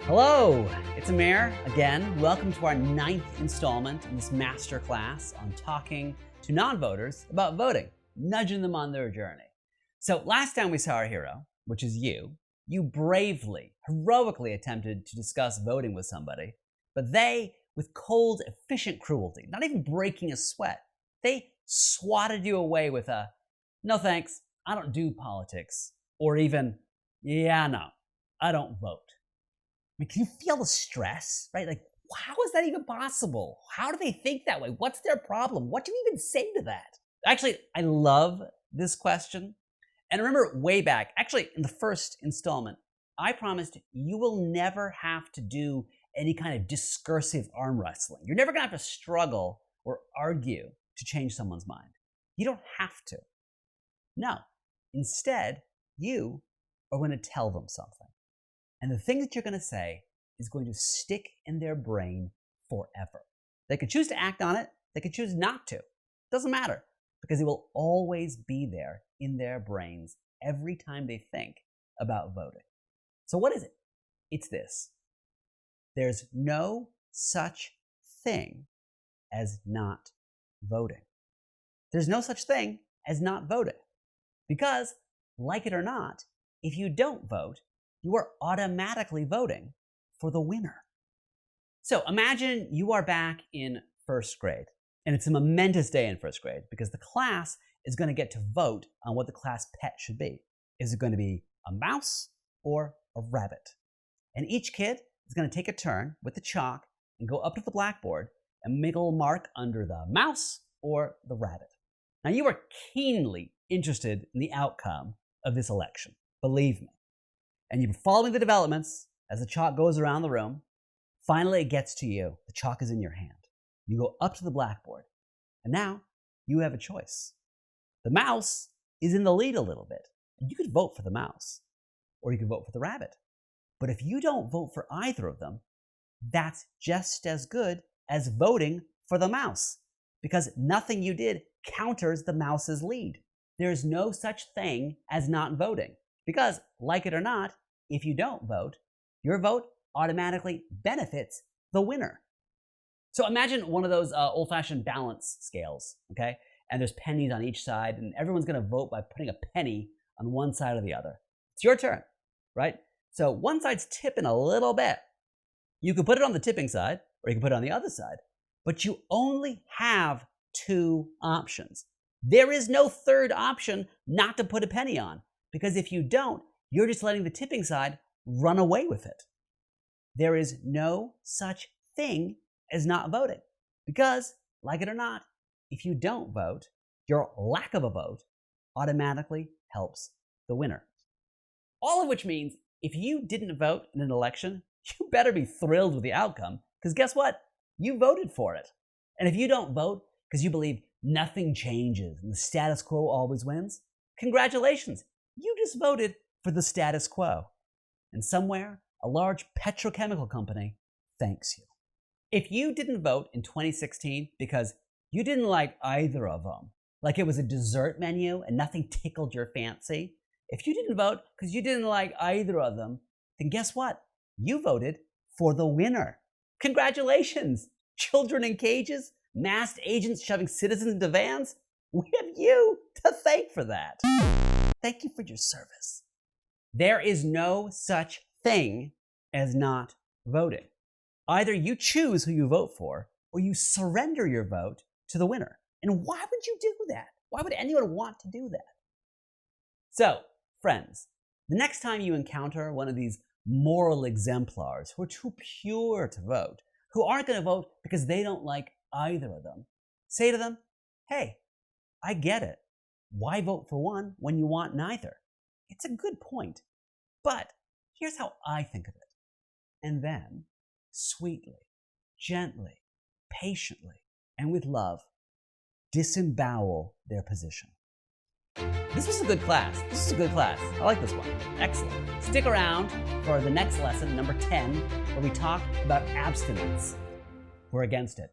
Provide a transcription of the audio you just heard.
Hello, it's Amir again. Welcome to our 9th installment in this masterclass on talking to non-voters about voting, nudging them on their journey. So last time we saw our hero, which is you bravely, heroically attempted to discuss voting with somebody, but they, with cold, efficient cruelty, not even breaking a sweat, they swatted you away with a, no thanks, I don't do politics, or even, yeah, no, I don't vote. I mean, can you feel the stress, right? Like, how is that even possible? How do they think that way? What's their problem? What do you even say to that? Actually, I love this question. And remember way back, actually in the first installment, I promised you will never have to do any kind of discursive arm wrestling. You're never gonna have to struggle or argue to change someone's mind. You don't have to. No, instead, you are gonna tell them something. And the thing that you're going to say is going to stick in their brain forever. They could choose to act on it. They could choose not to. Doesn't matter, because it will always be there in their brains every time they think about voting. So what is it? It's this. There's no such thing as not voting. There's no such thing as not voting. Because, like it or not, if you don't vote, you are automatically voting for the winner. So imagine you are back in first grade, and it's a momentous day in first grade because the class is going to get to vote on what the class pet should be. Is it going to be a mouse or a rabbit? And each kid is going to take a turn with the chalk and go up to the blackboard and make a little mark under the mouse or the rabbit. Now you are keenly interested in the outcome of this election, believe me. And you've been following the developments as the chalk goes around the room. Finally, it gets to you. The chalk is in your hand. You go up to the blackboard. And now you have a choice. The mouse is in the lead a little bit. You could vote for the mouse, or you could vote for the rabbit. But if you don't vote for either of them, that's just as good as voting for the mouse, because nothing you did counters the mouse's lead. There's no such thing as not voting. Because, like it or not, if you don't vote, your vote automatically benefits the winner. So imagine one of those old-fashioned balance scales, okay? And there's pennies on each side, and everyone's going to vote by putting a penny on one side or the other. It's your turn, right? So one side's tipping a little bit. You can put it on the tipping side, or you can put it on the other side, but you only have two options. There is no third option not to put a penny on. Because if you don't, you're just letting the tipping side run away with it. There is no such thing as not voting. Because, like it or not, if you don't vote, your lack of a vote automatically helps the winner. All of which means if you didn't vote in an election, you better be thrilled with the outcome. Because guess what? You voted for it. And if you don't vote because you believe nothing changes and the status quo always wins, congratulations. You just voted for the status quo. And somewhere, a large petrochemical company thanks you. If you didn't vote in 2016 because you didn't like either of them, like it was a dessert menu and nothing tickled your fancy, if you didn't vote because you didn't like either of them, then guess what? You voted for the winner. Congratulations! Children in cages, masked agents shoving citizens into vans. We have you to thank for that. Thank you for your service. There is no such thing as not voting. Either you choose who you vote for, or you surrender your vote to the winner. And why would you do that? Why would anyone want to do that? So, friends, the next time you encounter one of these moral exemplars who are too pure to vote, who aren't going to vote because they don't like either of them, say to them, hey, I get it. Why vote for one when you want neither? It's a good point, but here's how I think of it. And then, sweetly, gently, patiently, and with love, disembowel their position. This was a good class. I like this one. Excellent. Stick around for the next lesson, number 10, where we talk about abstinence. We're against it.